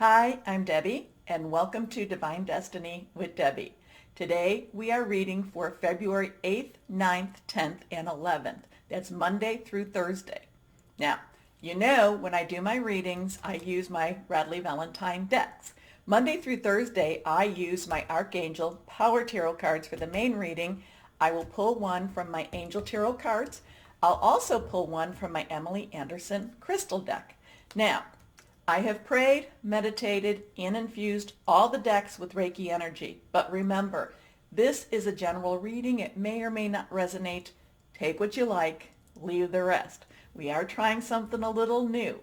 Hi, I'm Debbie, and welcome to Divine Destiny with Debbie. Today we are reading for February 8th, 9th, 10th, and 11th. That's Monday through Thursday. Now, you know when I do my readings, I use my Radley Valentine decks. Monday through Thursday, I use my Archangel Power Tarot cards for the main reading. I will pull one from my Angel Tarot cards. I'll also pull one from my Emily Anderson Crystal deck. Now, I have prayed, meditated, and infused all the decks with Reiki energy. But remember, this is a general reading. It may or may not resonate. Take what you like, leave the rest. We are trying something a little new.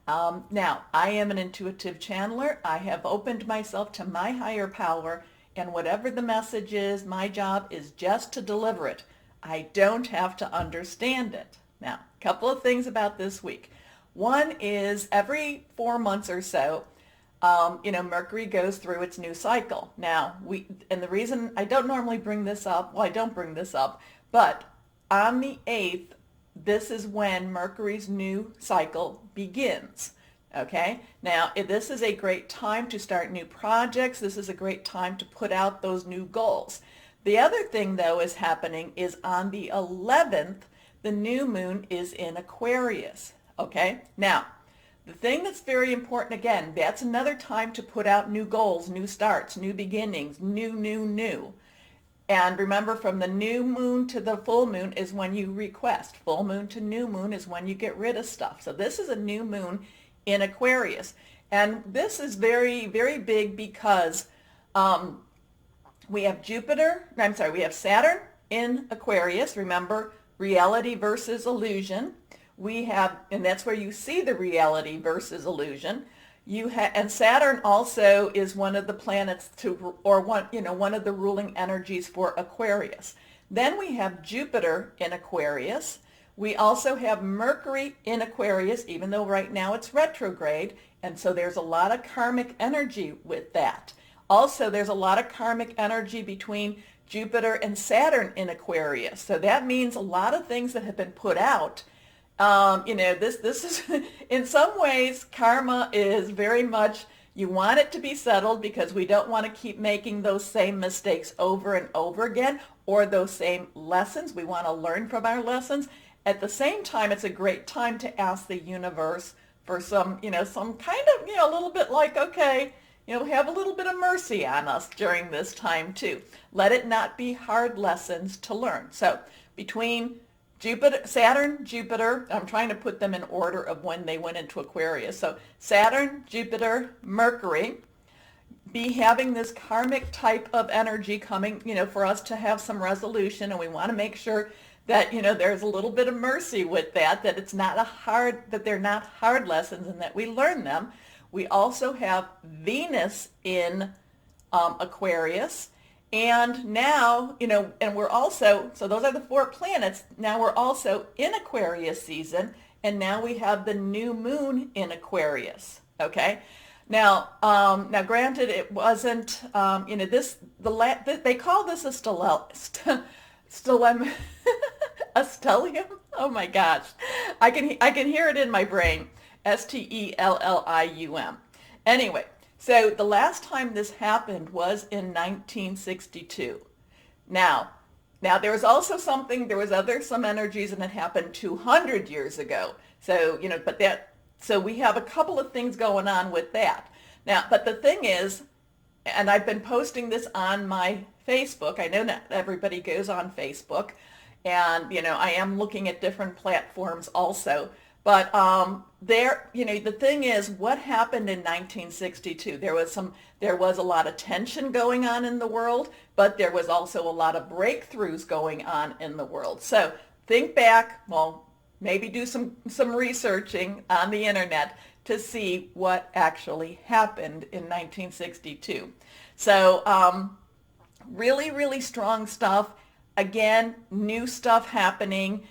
Now, I am an intuitive channeler. I have opened myself to my higher power, and whatever the message is, my job is just to deliver it. I don't have to understand it. Now, a couple of things about this week. One is every 4 months or so, Mercury goes through its new cycle. Now, and the reason I don't normally bring this up, well, I don't bring this up, but on the 8th, this is when Mercury's new cycle begins. Okay? Now, this is a great time to start new projects. This is a great time to put out those new goals. The other thing, though, is happening is on the 11th, the new moon is in Aquarius. Okay, now, the thing that's very important, again, that's another time to put out new goals, new starts, new beginnings, new. And remember, from the new moon to the full moon is when you request. Full moon to new moon is when you get rid of stuff. So this is a new moon in Aquarius. And this is very, very big because we have Saturn in Aquarius. Remember, reality versus illusion. We have, and that's where you see the reality versus illusion. And Saturn also is one of the planets one of the ruling energies for Aquarius. Then we have Jupiter in Aquarius. We also have Mercury in Aquarius, even though right now it's retrograde, and so there's a lot of karmic energy with that. Also, there's a lot of karmic energy between Jupiter and Saturn in Aquarius. So that means a lot of things that have been put out. This is, in some ways, karma is very much, you want it to be settled because we don't want to keep making those same mistakes over and over again, or those same lessons. We want to learn from our lessons. At the same time, it's a great time to ask the universe for some kind of, a little bit like, okay, have a little bit of mercy on us during this time too. Let it not be hard lessons to learn. So between Saturn, Jupiter, I'm trying to put them in order of when they went into Aquarius. So Saturn, Jupiter, Mercury, be having this karmic type of energy coming, for us to have some resolution, and we want to make sure that, there's a little bit of mercy with that it's not that they're not hard lessons and that we learn them. We also have Venus in Aquarius. And now, and we're also, so those are the 4 planets. Now we're also in Aquarius season, and now we have the new moon in Aquarius. Okay. Now, granted, it wasn't, they call this a a stellium. Oh my gosh, I can hear it in my brain. Stellium. Anyway. So the last time this happened was in 1962. Now there was also some energies, and it happened 200 years ago. So, so we have a couple of things going on with that. Now, but the thing is, and I've been posting this on my Facebook. I know not everybody goes on Facebook, and, I am looking at different platforms also. But the thing is, what happened in 1962? There was a lot of tension going on in the world, but there was also a lot of breakthroughs going on in the world. So think back, well, maybe do some researching on the internet to see what actually happened in 1962. So really, really strong stuff. Again, new stuff happening.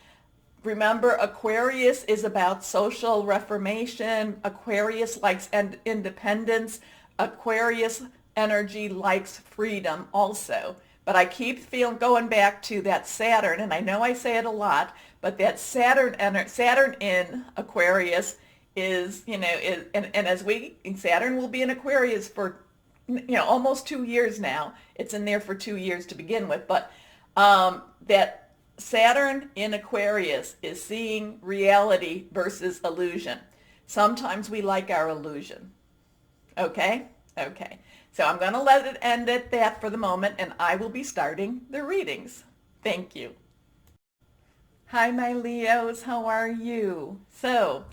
Remember, Aquarius is about social reformation. Aquarius likes independence. Aquarius energy likes freedom also. But I keep going back to that Saturn, and I know I say it a lot, but that Saturn in Aquarius is, and as Saturn will be in Aquarius for, almost 2 years now. It's in there for 2 years to begin with, but that Saturn in Aquarius is seeing reality versus illusion. Sometimes we like our illusion. Okay? Okay. So I'm going to let it end at that for the moment, and I will be starting the readings. Thank you. Hi, my Leos. How are you? So,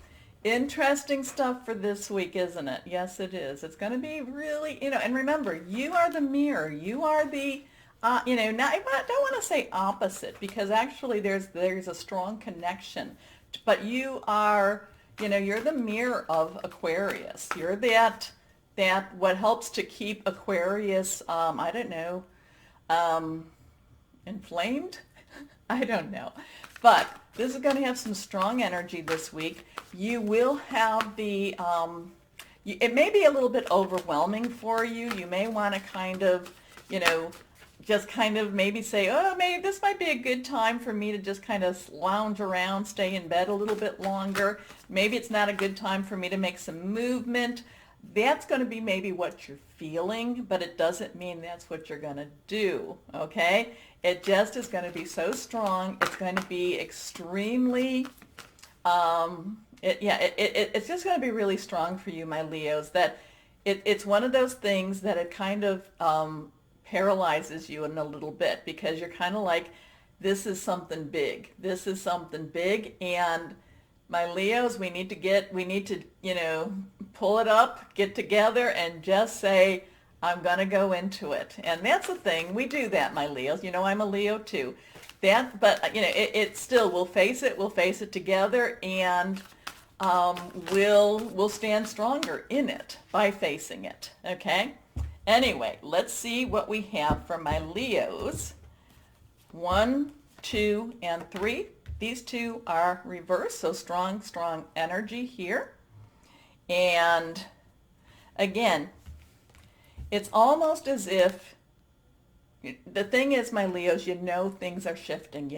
interesting stuff for this week, isn't it? Yes, it is. It's going to be really, and remember, you are the mirror. You are the, not, I don't want to say opposite, because actually there's a strong connection. But you are, you're the mirror of Aquarius. You're that what helps to keep Aquarius, I don't know, inflamed? I don't know. But this is going to have some strong energy this week. You will have the, it may be a little bit overwhelming for you. You may want to kind of, just kind of maybe say, oh, maybe this might be a good time for me to just kind of lounge around, stay in bed a little bit longer. Maybe it's not a good time for me to make some movement. That's going to be maybe what you're feeling, but it doesn't mean that's what you're going to do, okay? It just is going to be so strong. It's going to be extremely, it's just going to be really strong for you, my Leos, that it's one of those things that it kind of paralyzes you in a little bit, because you're kind of like, this is something big. This is something big, and my Leos, we need to, pull it up, get together, and just say, I'm going to go into it. And that's the thing. We do that, my Leos. I'm a Leo too. But it still, we'll face it together, and we'll stand stronger in it by facing it. Okay? Anyway, let's see what we have for my Leos. 1, 2, and 3. These two are reversed, so strong energy here. And again, it's almost as if, the thing is, my Leos, things are shifting,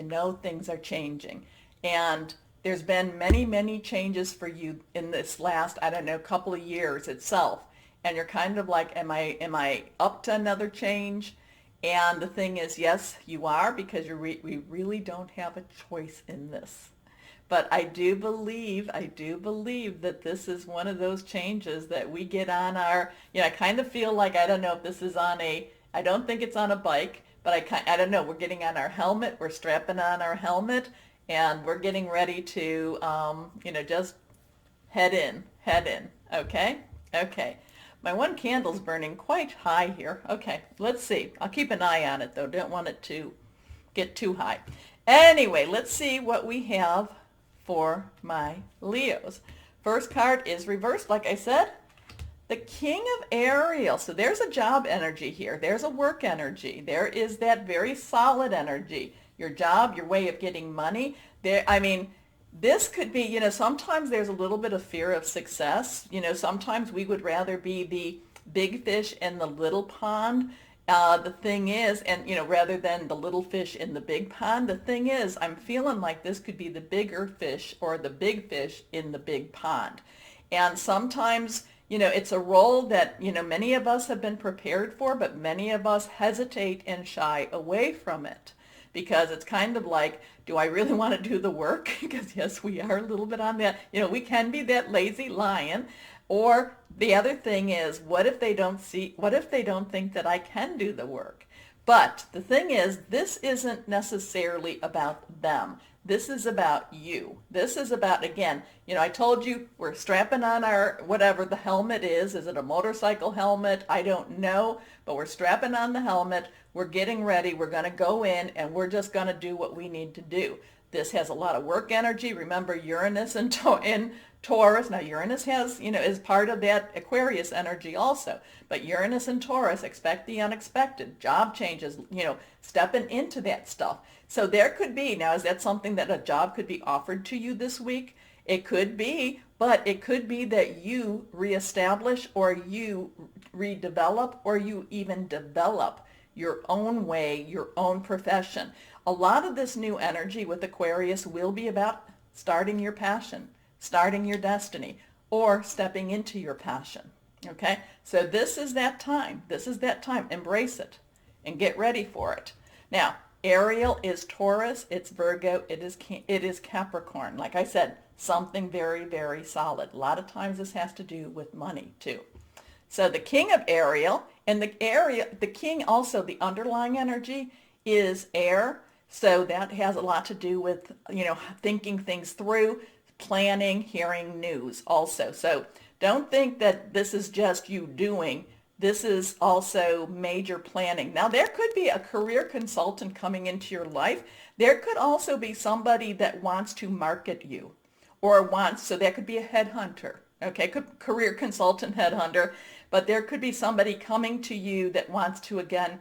things are changing. And there's been many changes for you in this last, I don't know, couple of years itself. And you're kind of like, am I up to another change? And the thing is, yes, you are, because we really don't have a choice in this. But I do believe that this is one of those changes that we get on our, I kind of feel like, I don't know if this is I don't think it's on a bike, but I don't know, we're getting on our helmet, we're strapping on our helmet, and we're getting ready to, just head in, okay? Okay. My one candle's burning quite high here. Okay, let's see. I'll keep an eye on it, though. Don't want it to get too high. Anyway, let's see what we have for my Leos. First card is reversed, like I said. The King of Ariel. So there's a job energy here. There's a work energy. There is that very solid energy. Your job, your way of getting money. This could be, sometimes there's a little bit of fear of success. Sometimes we would rather be the big fish in the little pond. The thing is, and, rather than the little fish in the big pond, the thing is, I'm feeling like this could be the bigger fish or the big fish in the big pond. And sometimes, it's a role that, many of us have been prepared for, but many of us hesitate and shy away from it. Because it's kind of like, do I really want to do the work? Because yes, we are a little bit on that. We can be that lazy lion. Or the other thing is, what if they don't think that I can do the work? But the thing is, this isn't necessarily about them. This is about you. This is about, again, I told you we're strapping on our, whatever the helmet is. Is it a motorcycle helmet? I don't know, but we're strapping on the helmet. We're getting ready. We're going to go in, and we're just going to do what we need to do. This has a lot of work energy. Remember, Uranus in Taurus. Now, Uranus has, is part of that Aquarius energy also. But Uranus and Taurus, expect the unexpected. Job changes, stepping into that stuff. So there could be, now is that something that a job could be offered to you this week? It could be, but it could be that you reestablish or you redevelop or you even develop your own way, your own profession. A lot of this new energy with Aquarius will be about starting your passion, starting your destiny, or stepping into your passion. Okay? So this is that time. This is that time. Embrace it and get ready for it. Now, Ariel is Taurus, it's Virgo, it is Capricorn. Like I said, something very, very solid. A lot of times this has to do with money too. So the king of Ariel, and the king also, the underlying energy is air. So that has a lot to do with, thinking things through, planning, hearing news also. So don't think that this is just you doing. This is also major planning. Now, there could be a career consultant coming into your life. There could also be somebody that wants to market you so that could be a headhunter. Okay, career consultant, headhunter, but there could be somebody coming to you that wants to, again,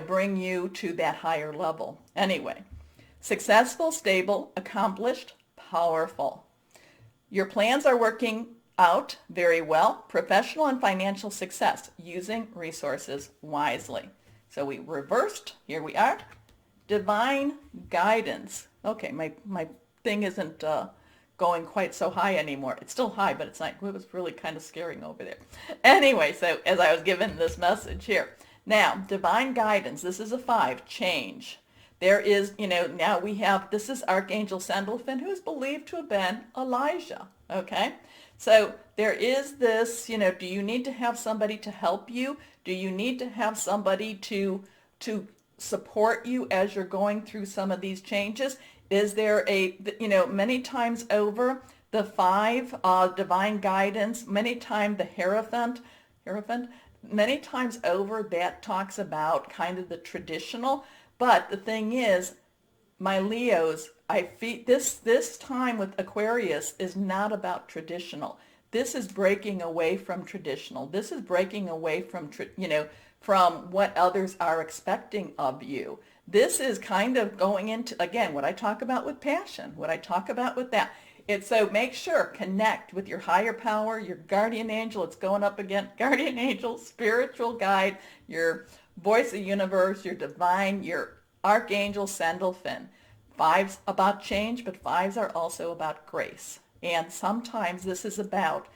bring you to that higher level. Anyway, successful, stable, accomplished, powerful. Your plans are working out very well. Professional and financial success, using resources wisely. So we reversed. Here we are. Divine guidance. Okay, my thing isn't going quite so high anymore. It's still high, but it's not. It was really kind of scaring over there. Anyway, so as I was given this message here. Now, divine guidance. This is a 5. Change. There is, now we have, this is Archangel Sandalphon, who is believed to have been Elijah. Okay? So there is this, do you need to have somebody to help you? Do you need to have somebody to support you as you're going through some of these changes? Is there many times over, the 5, divine guidance, many times the Hierophant, many times over that talks about kind of the traditional. But the thing is, my Leos, I feel this time with Aquarius is not about traditional. This is breaking away from traditional. This is breaking away from, from what others are expecting of you. This is kind of going into, again, what I talk about with passion, what I talk about with that. So make sure, connect with your higher power, your guardian angel. It's going up again. Guardian angel, spiritual guide, your voice of the universe, your divine, your Archangel Sandalphon. 5's about change, but 5's are also about grace. And sometimes this is about,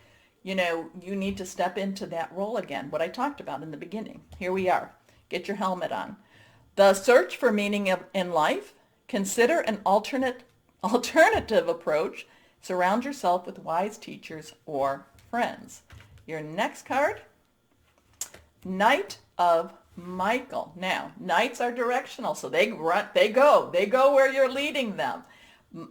you need to step into that role again, what I talked about in the beginning. Here we are. Get your helmet on. The search for meaning in life. Consider an alternative approach. Surround yourself with wise teachers or friends. Your next card, Knight of Michael. Now, knights are directional, so they go where you're leading them.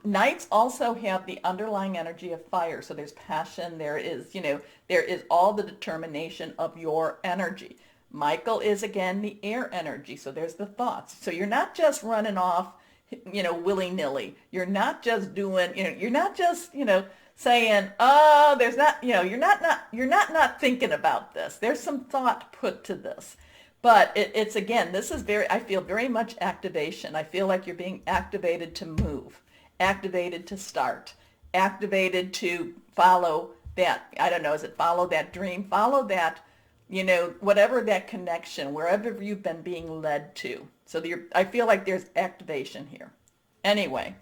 Knights also have the underlying energy of fire, so there's passion, there is all the determination of your energy. Michael is, again, the air energy, so there's the thoughts. So you're not just running off, willy-nilly. You're not just doing, you're not just, saying, oh, there's not, you're not thinking about this. There's some thought put to this. But it's, again, this is I feel very much activation. I feel like you're being activated to move, activated to start, activated to follow that, I don't know, is it follow that dream, follow that, whatever that connection, wherever you've been being led to. So I feel like there's activation here. Anyway,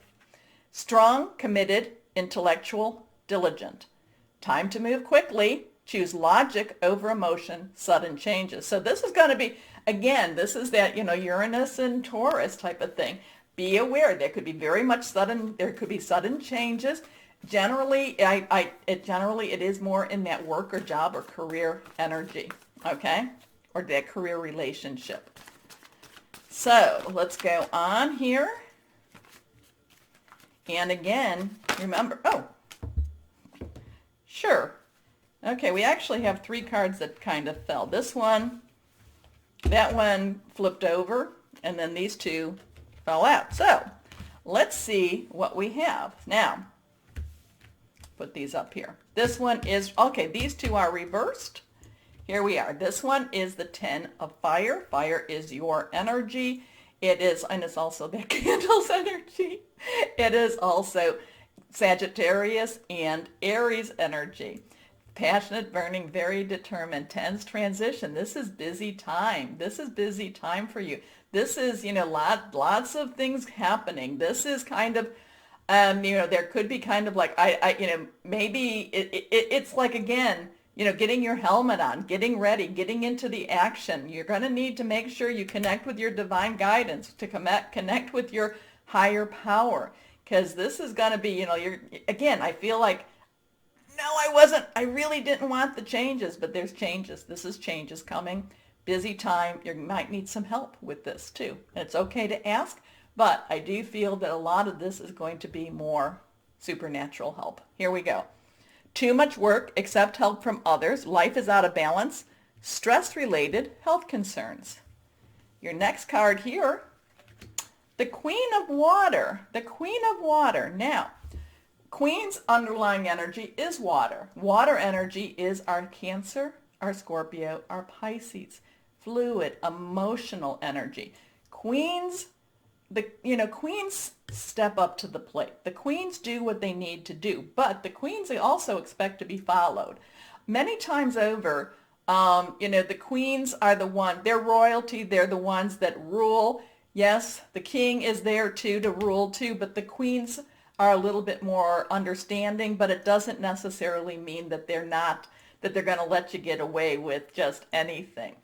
strong, committed, intellectual, diligent. Time to move quickly. Choose logic over emotion, sudden changes. So this is going to be, again, this is that, Uranus and Taurus type of thing. Be aware. There could be there could be sudden changes. Generally, it is more in that work or job or career energy, okay? Or that career relationship. So let's go on here. And again, remember, sure. Okay, we actually have 3 cards that kind of fell. This one, that one flipped over, and then these 2 fell out. So let's see what we have. Now, put these up here. This one is, okay, these 2 are reversed. Here we are. This one is the 10 of fire. Fire is your energy. It is, and it's also the candle's energy. It is also Sagittarius and Aries energy. Passionate, burning, very determined, tense transition. This is busy time. This is busy time for you. This is, lots of things happening. This is kind of, There could be kind of like, maybe it's like, again, getting your helmet on, getting ready, getting into the action. You're going to need to make sure you connect with your divine guidance, to connect with your higher power. Because this is going to be, again, I feel like, no, I really didn't want the changes, but there's changes. This is changes coming. Busy time. You might need some help with this too. And it's okay to ask, but I do feel that a lot of this is going to be more supernatural help. Here we go. Too much work, accept help from others. Life is out of balance. Stress-related health concerns. Your next card here, the Queen of Water. The Queen of Water. Now, Queen's underlying energy is water. Water energy is our Cancer, our Scorpio, our Pisces. Fluid, emotional energy. Queens step up to the plate. The queens do what they need to do, but the queens also expect to be followed. Many times over, the queens are they're royalty, they're the ones that rule. Yes, the king is there too to rule too, but the queens are a little bit more understanding, but it doesn't necessarily mean that they're going to let you get away with just anything.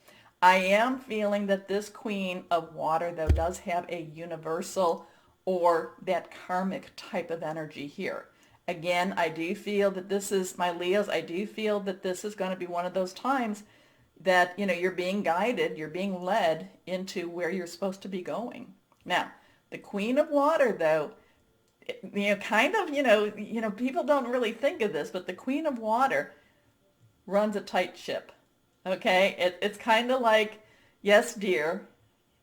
I am feeling that this Queen of Water, though, does have a universal or that karmic type of energy here. Again, I do feel that this is, my Leos, I do feel that this is going to be one of those times that, you're being guided, you're being led into where you're supposed to be going. Now, the Queen of Water, though, people don't really think of this, but the Queen of Water runs a tight ship. Okay, it's kind of like, yes, dear,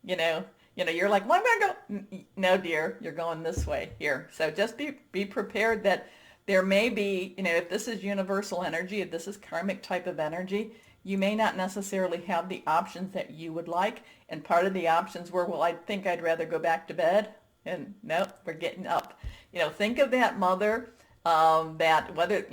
you're like, well, I'm going to go. No, dear, you're going this way here. So just be prepared that there may be, if this is universal energy, if this is karmic type of energy, you may not necessarily have the options that you would like. And part of the options were, well, I think I'd rather go back to bed. And nope, we're getting up. Think of that mother. That whether,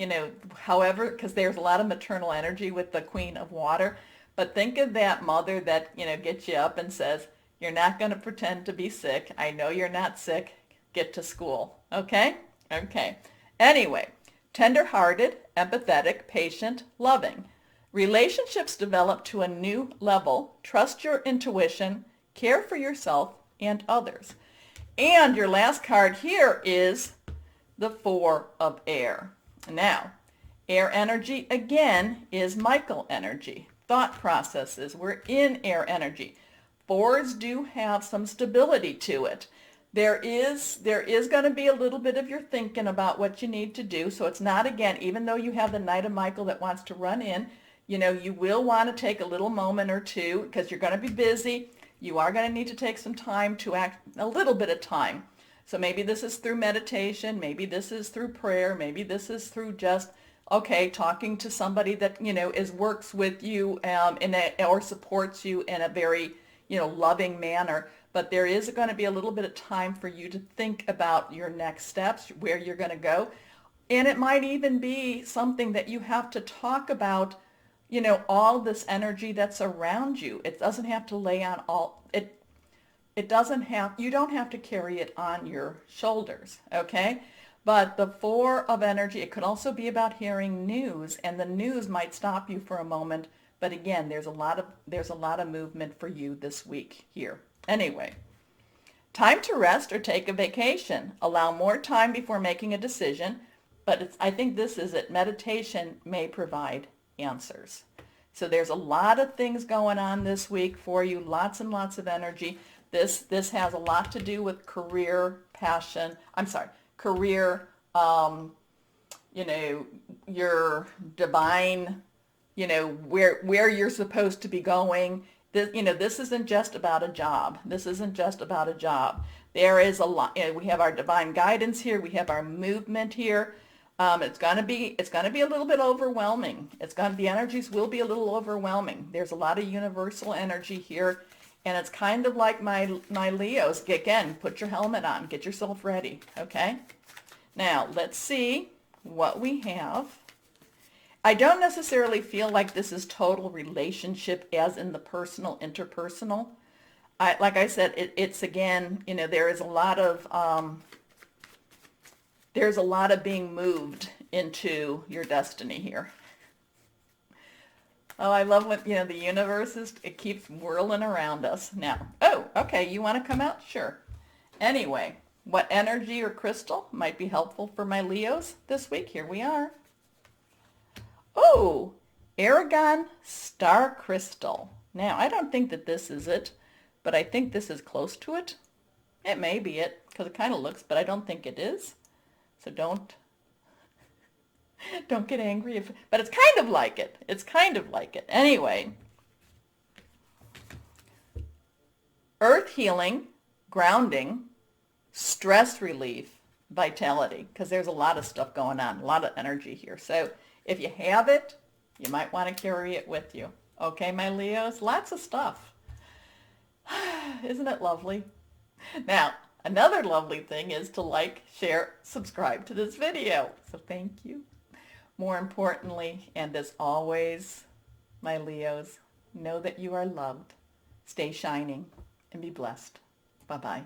however, because there's a lot of maternal energy with the Queen of Water, but think of that mother that, gets you up and says, you're not going to pretend to be sick. I know you're not sick. Get to school. Okay? Okay. Anyway, tender-hearted, empathetic, patient, loving. Relationships develop to a new level. Trust your intuition. Care for yourself and others. And your last card here is the Four of Air. Now, air energy, again, is Michael energy. Thought processes. We're in air energy. Fours do have some stability to it. There is going to be a little bit of your thinking about what you need to do. So it's not, again, even though you have the Knight of Michael that wants to run in, you will want to take a little moment or two because you're going to be busy. You are going to need to take some time to act, a little bit of time. So maybe this is through meditation, maybe this is through prayer, maybe this is through just, talking to somebody that, works with you or supports you in a very, loving manner. But there is going to be a little bit of time for you to think about your next steps, where you're going to go. And it might even be something that you have to talk about, all this energy that's around you. It doesn't have to lay on you don't have to carry it on your shoulders, okay? But the Four of Energy, it could also be about hearing news, and the news might stop you for a moment. But again, there's a lot of movement for you this week here. Anyway, time to rest or take a vacation. Allow more time before making a decision. But I think this is it. Meditation may provide answers. So there's a lot of things going on this week for you. Lots and lots of energy. This has a lot to do with career, passion. Career, your divine, where you're supposed to be going. This isn't just about a job. This isn't just about a job. There is a lot. We have our divine guidance here. We have our movement here. It's gonna be a little bit overwhelming. The energies will be a little overwhelming. There's a lot of universal energy here. And it's kind of like my Leos. Again, put your helmet on. Get yourself ready. Okay? Now, let's see what we have. I don't necessarily feel like this is total relationship as in the personal, interpersonal. Like I said, it's again, there is a lot of, There's a lot of being moved into your destiny here. Oh, I love when, the universe it keeps whirling around us. Now, oh, okay, you want to come out? Sure. Anyway, what energy or crystal might be helpful for my Leos this week? Here we are. Oh, Aragon Star Crystal. Now, I don't think that this is it, but I think this is close to it. It may be it, because it kind of looks, but I don't think it is. So don't get angry but it's kind of like it. It's kind of like it. Anyway, earth healing, grounding, stress relief, vitality, because there's a lot of stuff going on, a lot of energy here. So if you have it, you might want to carry it with you. Okay, my Leos, lots of stuff. Isn't it lovely? Now, another lovely thing is to like, share, subscribe to this video. So thank you. More importantly, and as always, my Leos, know that you are loved. Stay shining and be blessed. Bye-bye.